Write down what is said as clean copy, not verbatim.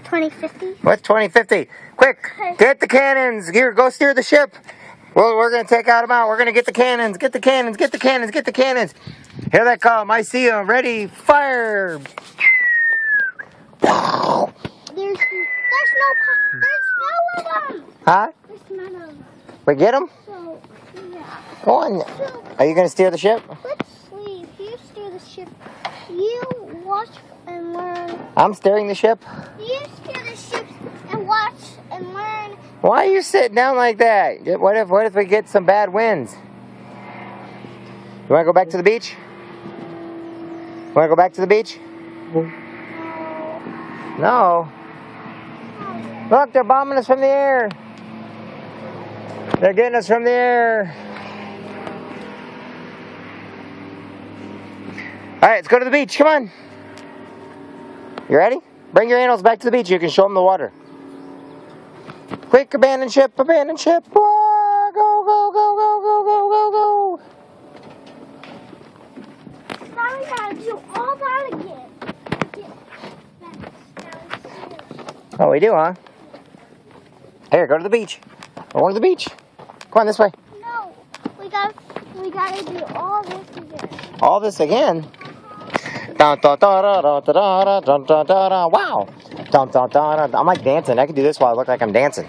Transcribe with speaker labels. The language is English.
Speaker 1: 2050?
Speaker 2: What's 2050? Quick, get the cannons. Here, go steer the ship. Well, we're going to take them out. We're going to get the cannons. Get the cannons. Get the cannons. Get the cannons. Here they come. I see them. Ready, fire.
Speaker 1: There's no of them.
Speaker 2: Huh?
Speaker 1: There's none of them.
Speaker 2: We get them?
Speaker 1: So, yeah.
Speaker 2: Go on.
Speaker 1: So,
Speaker 2: Are you going to steer the ship?
Speaker 1: let's leave. You steer the ship. You watch and learn.
Speaker 2: I'm steering the ship.
Speaker 1: You steer the ship and watch and learn.
Speaker 2: Why are you sitting down like that? What if we get some bad winds? You want to go back to the beach? You want to go back to the beach? No. Look, they're bombing us from the air. They're getting us from the air. All right, let's go to the beach. Come on. You ready? Bring your animals back to the beach. You can show them the water. Quick, abandon ship, abandon ship. Whoa, go, go, go, go, go, go, go, go.
Speaker 1: Now we gotta do all that again.
Speaker 2: Oh, we do, huh? Here, go to the beach. We're going to the beach. Come on, this way.
Speaker 1: No, we gotta do all this again.
Speaker 2: All this again? Dun, dun, dun, dun, dun, dun, dun, dun, dun, dun. Wow. Dun, dun, dun, dun. I'm like dancing. I can do this while I look like I'm dancing.